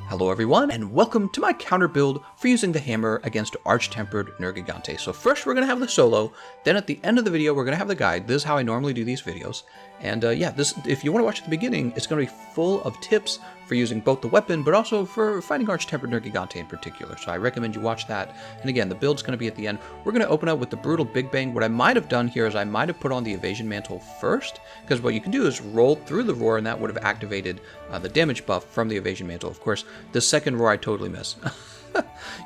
Hello everyone, and welcome to my counter build for using the hammer against Arch-Tempered Nergigante. So first we're going to have the solo, then at the end of the video we're going to have the guide. This is how I normally do these videos. And if you want to watch at the beginning, it's going to be full of tips for using both the weapon, but also for fighting Arch-Tempered Nergigante in particular. So I recommend you watch that. And again, the build's going to be at the end. We're going to open up with the Brutal Big Bang. What I might have done here is I might have put on the Evasion Mantle first, because what you can do is roll through the roar, and that would have activated the damage buff from the Evasion Mantle. Of course, the second roar I totally miss.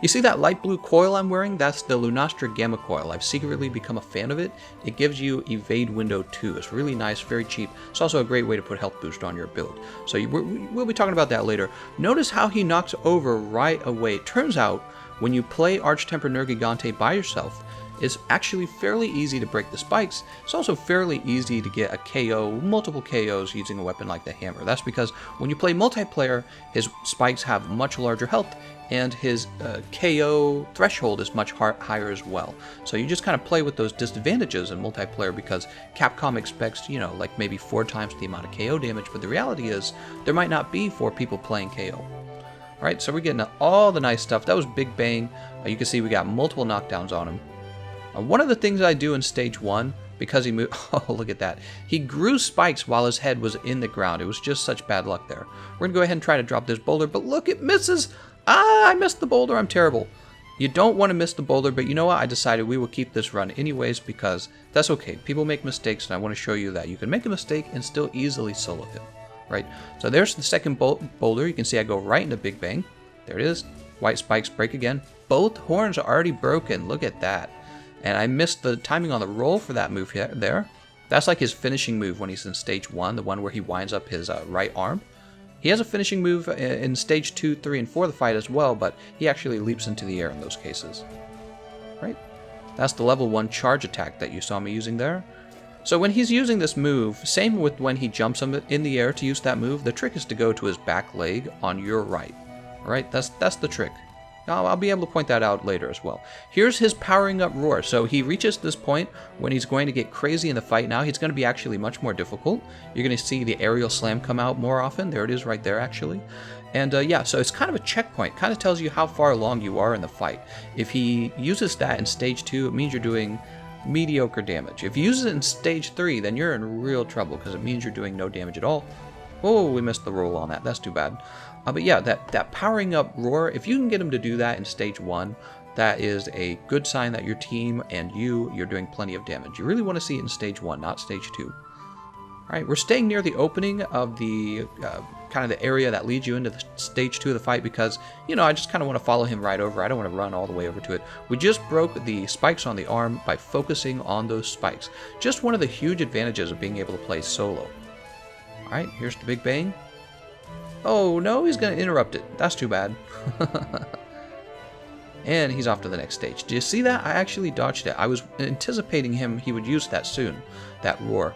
You see that light blue coil I'm wearing? That's the Lunastra Gamma Coil. I've secretly become a fan of it. It gives you Evade Window 2. It's really nice, very cheap. It's also a great way to put health boost on your build. So we'll be talking about that later. Notice how he knocks over right away. It turns out, when you play Arch-Tempered Nergigante by yourself, it's actually fairly easy to break the spikes. It's also fairly easy to get a KO, multiple KOs using a weapon like the hammer. That's because when you play multiplayer, his spikes have much larger health, and his KO threshold is much higher as well. So you just kind of play with those disadvantages in multiplayer because Capcom expects, like maybe 4 times the amount of KO damage, but the reality is there might not be 4 people playing KO. Alright, so we're getting all the nice stuff. That was Big Bang. You can see we got multiple knockdowns on him. One of the things I do in stage 1, because he moved, oh look at that, he grew spikes while his head was in the ground. It was just such bad luck there. We're going to go ahead and try to drop this boulder, but look, it misses! I missed the boulder, I'm terrible. You don't want to miss the boulder, but you know what, I decided we will keep this run anyways because that's okay. People make mistakes, and I want to show you that you can make a mistake and still easily solo him, right? So there's the second boulder. You can see I go right into Big Bang. There it is. White spikes break again. Both horns are already broken, look at that. And I missed the timing on the roll for that move there. That's like his finishing move when he's in stage 1, the one where he winds up his right arm. He has a finishing move in stage 2, 3, and 4 of the fight as well, but he actually leaps into the air in those cases. Right? That's the level 1 charge attack that you saw me using there. So when he's using this move, same with when he jumps in the air to use that move, the trick is to go to his back leg on your right. Alright, that's the trick. I'll be able to point that out later as well. Here's his powering up roar. So he reaches this point when he's going to get crazy in the fight now. He's going to be actually much more difficult. You're going to see the aerial slam come out more often. There it is right there actually. And so it's kind of a checkpoint. Kind of tells you how far along you are in the fight. If he uses that in stage 2, it means you're doing mediocre damage. If he uses it in stage 3, then you're in real trouble because it means you're doing no damage at all. Oh, we missed the roll on that. That's too bad. But yeah, that powering up roar, if you can get him to do that in stage 1, that is a good sign that your team and you're doing plenty of damage. You really want to see it in stage 1, not stage 2. Alright, we're staying near the opening of the kind of the area that leads you into the stage 2 of the fight because, I just kind of want to follow him right over. I don't want to run all the way over to it. We just broke the spikes on the arm by focusing on those spikes. Just one of the huge advantages of being able to play solo. Alright, here's the Big Bang. Oh no, he's going to interrupt it. That's too bad. And he's off to the next stage. Do you see that? I actually dodged it. I was anticipating he would use that soon. That roar.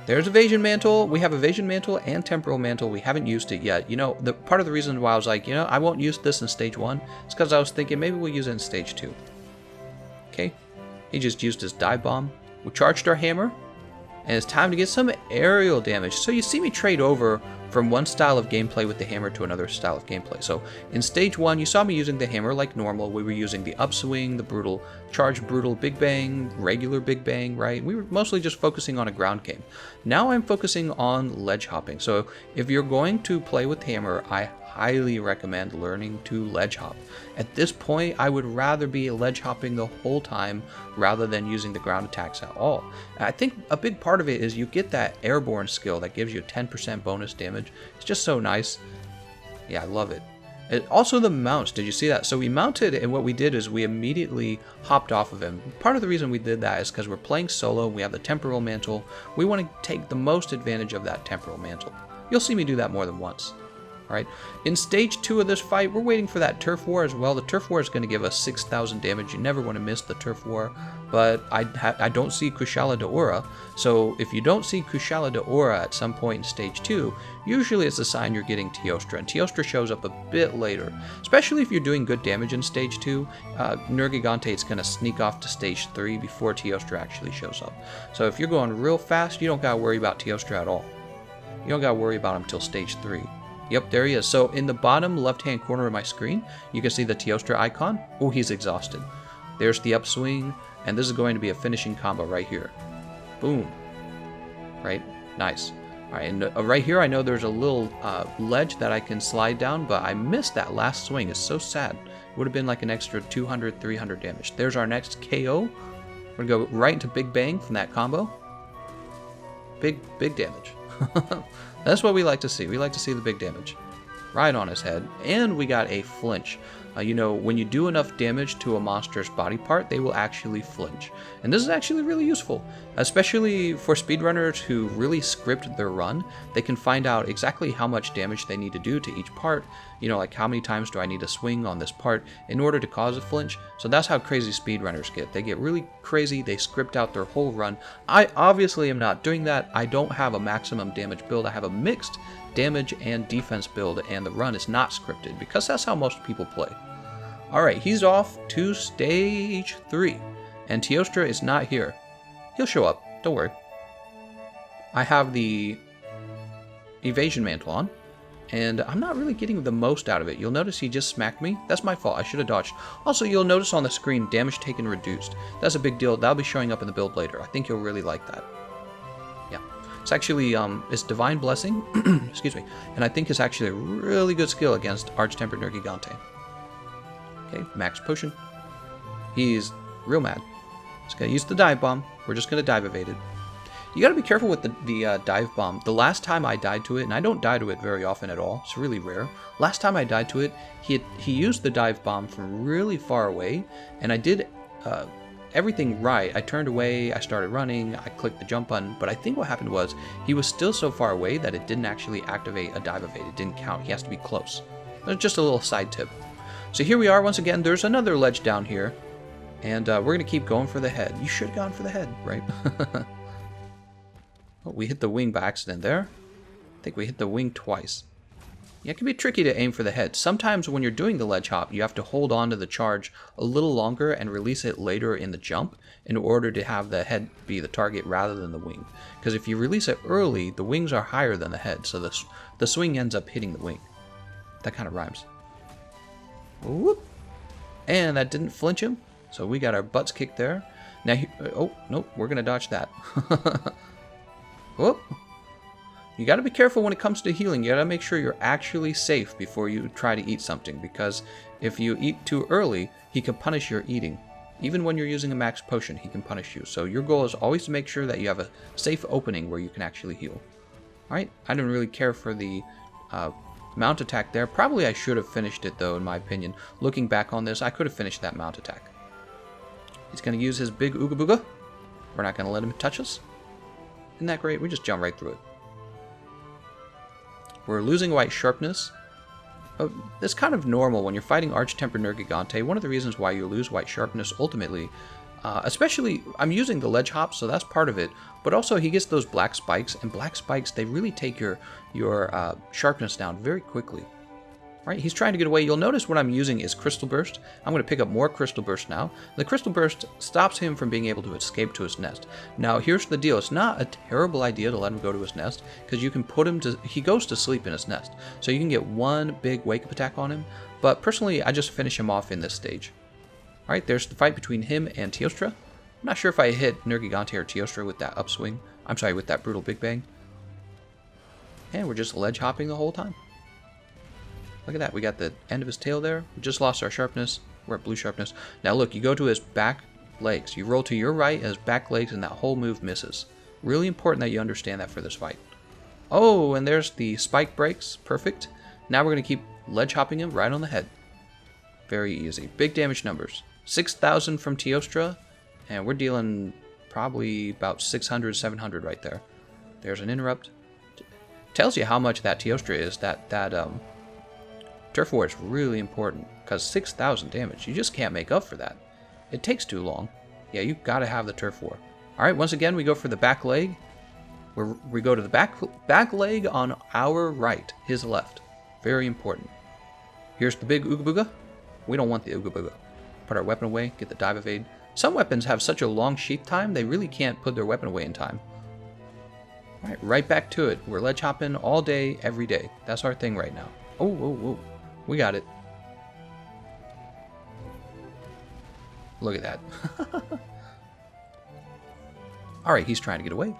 There's Evasion Mantle. We have Evasion Mantle and Temporal Mantle. We haven't used it yet. The part of the reason why I was like, I won't use this in stage 1 is because I was thinking maybe we'll use it in stage 2. Okay. He just used his dive bomb. We charged our hammer. And it's time to get some aerial damage. So you see me trade over from one style of gameplay with the hammer to another style of gameplay. So in stage 1, you saw me using the hammer like normal. We were using the upswing, the brutal, charge brutal Big Bang, regular Big Bang, right? We were mostly just focusing on a ground game. Now I'm focusing on ledge hopping. So if you're going to play with hammer, I highly recommend learning to ledge hop. At this point, I would rather be ledge hopping the whole time rather than using the ground attacks at all. I think a big part of it is you get that airborne skill that gives you 10% bonus damage. It's just so nice. Yeah, I love it. Also the mounts, did you see that? So we mounted, and what we did is we immediately hopped off of him. Part of the reason we did that is because we're playing solo, we have the Temporal Mantle. We want to take the most advantage of that Temporal Mantle. You'll see me do that more than once. Alright, in stage 2 of this fight, we're waiting for that Turf War as well. The Turf War is going to give us 6,000 damage. You never want to miss the Turf War, but I don't see Kushala Daora. So if you don't see Kushala Daora at some point in stage 2, usually it's a sign you're getting Teostra, and Teostra shows up a bit later. Especially if you're doing good damage in stage 2, Nergigante is going to sneak off to stage 3 before Teostra actually shows up. So if you're going real fast, you don't got to worry about Teostra at all. You don't got to worry about him till stage 3. Yep, there he is. So in the bottom left-hand corner of my screen, you can see the Teostra icon. Oh, he's exhausted. There's the upswing, and this is going to be a finishing combo right here. Boom. Right? Nice. All right, and right here I know there's a little ledge that I can slide down, but I missed that last swing. It's so sad. It would have been like an extra 200, 300 damage. There's our next KO. We're going to go right into Big Bang from that combo. Big damage. That's what we like to see. We like to see the big damage. Right on his head. And we got a flinch. You know, when you do enough damage to a monster's body part, they will actually flinch. And this is actually really useful, especially for speedrunners who really script their run. They can find out exactly how much damage they need to do to each part. You know, like how many times do I need to swing on this part in order to cause a flinch. So that's how crazy speedrunners get. They get really crazy. They script out their whole run. I obviously am not doing that. I don't have a maximum damage build. I have a mixed damage and defense build, and the run is not scripted because that's how most people play. Alright, he's off to stage 3, and Teostra is not here. He'll show up, don't worry. I have the evasion mantle on, and I'm not really getting the most out of it. You'll notice he just smacked me. That's my fault, I should have dodged. Also, you'll notice on the screen, damage taken reduced. That's a big deal. That'll be showing up in the build later. I think you'll really like that. Yeah. It's actually, it's Divine Blessing, excuse me, and I think it's actually a really good skill against Arch-Tempered Nergigante. Okay, max potion. He's real mad. He's gonna use the dive bomb. We're just gonna dive evade it. You gotta be careful with the dive bomb. The last time I died to it, and I don't die to it very often at all, it's really rare. Last time I died to it, he used the dive bomb from really far away, and I did everything right. I turned away, I started running, I clicked the jump button, but I think what happened was he was still so far away that it didn't actually activate a dive evade. It didn't count. He has to be close. That's just a little side tip. So here we are once again. There's another ledge down here, and we're going to keep going for the head. You should have gone for the head, right? Oh, we hit the wing by accident there. I think we hit the wing twice. Yeah, it can be tricky to aim for the head. Sometimes when you're doing the ledge hop, you have to hold on to the charge a little longer and release it later in the jump in order to have the head be the target rather than the wing. Because if you release it early, the wings are higher than the head, so the swing ends up hitting the wing. That kind of rhymes. Whoop. And that didn't flinch him, so we got our butts kicked there. Now, oh, nope, we're going to dodge that. Whoop. You got to be careful when it comes to healing. You got to make sure you're actually safe before you try to eat something, because if you eat too early, he can punish your eating. Even when you're using a max potion, he can punish you. So your goal is always to make sure that you have a safe opening where you can actually heal. Alright, I didn't really care for the mount attack there. Probably I should have finished it though, in my opinion. Looking back on this, I could have finished that mount attack. He's going to use his big Ooga Booga. We're not going to let him touch us. Isn't that great? We just jump right through it. We're losing white sharpness. It's kind of normal when you're fighting Arch-Tempered Nergigante. One of the reasons why you lose white sharpness ultimately, especially, I'm using the ledge hop, so that's part of it, but also he gets those black spikes, and black spikes, they really take your sharpness down very quickly. All right, he's trying to get away. You'll notice what I'm using is Crystal Burst. I'm going to pick up more Crystal Burst now. The Crystal Burst stops him from being able to escape to his nest. Now, here's the deal. It's not a terrible idea to let him go to his nest, because you can put him to... He goes to sleep in his nest, so you can get one big wake-up attack on him, but personally, I just finish him off in this stage. All right, there's the fight between him and Teostra. I'm not sure if I hit Nergigante or Teostra with that upswing. I'm sorry, with that brutal Big Bang. And we're just ledge hopping the whole time. Look at that, we got the end of his tail there. We just lost our sharpness. We're at blue sharpness. Now look, you go to his back legs. You roll to your right and his back legs, and that whole move misses. Really important that you understand that for this fight. Oh, and there's the spike breaks. Perfect. Now we're going to keep ledge hopping him right on the head. Very easy. Big damage numbers. 6,000 from Teostra, and we're dealing probably about 600, 700 right there. There's an interrupt. Tells you how much that Teostra is. That Turf War is really important, because 6,000 damage, you just can't make up for that. It takes too long. Yeah, you've got to have the Turf War. Alright, once again, we go for the back leg. We go to the back leg on our right, his left. Very important. Here's the big Ooga Booga. We don't want the Ooga Booga. Put our weapon away, get the dive evade. Some weapons have such a long sheath time, they really can't put their weapon away in time. All right, right back to it. We're ledge hopping all day, every day. That's our thing right now. Oh, oh, oh. We got it. Look at that. All right, he's trying to get away.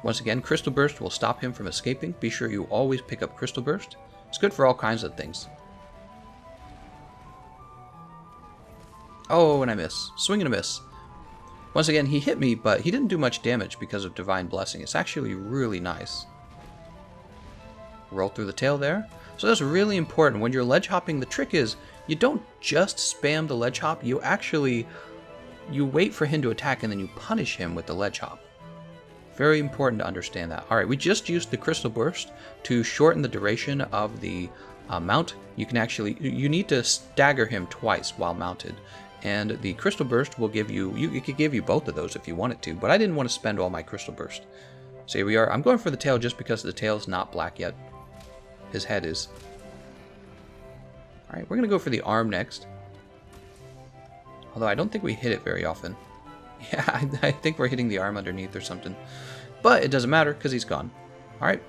Once again, Crystal Burst will stop him from escaping. Be sure you always pick up Crystal Burst. It's good for all kinds of things. Oh, and I miss. Swing and a miss. Once again, he hit me, but he didn't do much damage because of Divine Blessing. It's actually really nice. Roll through the tail there. So that's really important. When you're ledge hopping, the trick is you don't just spam the ledge hop. You wait for him to attack and then you punish him with the ledge hop. Very important to understand that. All right, we just used the Crystal Burst to shorten the duration of the mount. You need to stagger him twice while mounted. And the Crystal Burst will give you, it could give you both of those if you wanted to, but I didn't want to spend all my Crystal Burst. So here we are. I'm going for the tail just because the tail's not black yet. His head is. All right, we're going to go for the arm next. Although I don't think we hit it very often. Yeah, I think we're hitting the arm underneath or something. But it doesn't matter because he's gone. All right,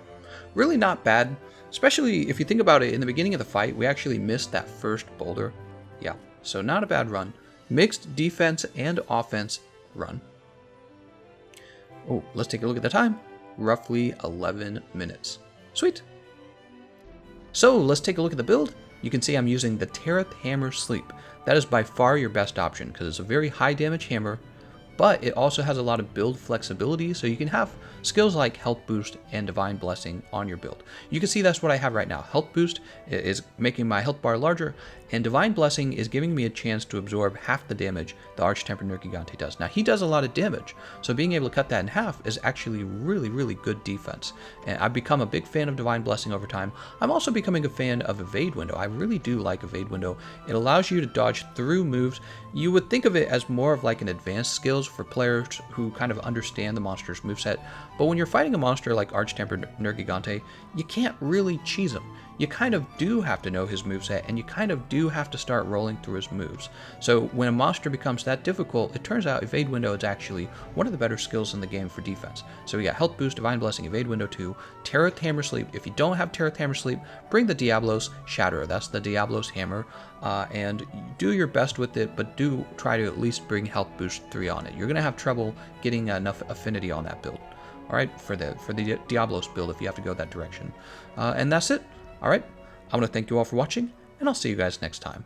really not bad. Especially if you think about it, in the beginning of the fight, we actually missed that first boulder. Yeah, so not a bad run. Mixed defense and offense run. Oh, let's take a look at the time. Roughly 11 minutes. Sweet. So let's take a look at the build. You can see I'm using the Tereth Hammer Sleep. That is by far your best option because it's a very high damage hammer, but it also has a lot of build flexibility, so you can have skills like Health Boost and Divine Blessing on your build. You can see that's what I have right now. Health Boost is making my health bar larger, and Divine Blessing is giving me a chance to absorb half the damage the Arch-Tempered Nergigante does. Now, he does a lot of damage, so being able to cut that in half is actually really, really good defense. And I've become a big fan of Divine Blessing over time. I'm also becoming a fan of Evade Window. I really do like Evade Window. It allows you to dodge through moves. You would think of it as more of like an advanced skills for players who kind of understand the monster's moveset, but when you're fighting a monster like Arch-Tempered Nergigante, you can't really cheese him. You kind of do have to know his moveset, and you kind of do have to start rolling through his moves. So when a monster becomes that difficult, it turns out Evade Window is actually one of the better skills in the game for defense. So we got Health Boost, Divine Blessing, Evade Window 2, Tereth Hammer Sleep. If you don't have Tereth Hammer Sleep, bring the Diablos Shatterer. That's the Diablos Hammer, and do your best with it, but do try to at least bring Health Boost 3 on it. You're going to have trouble getting enough affinity on that build. All right, for the Diablos build if you have to go that direction. And that's it. All right, I want to thank you all for watching, and I'll see you guys next time.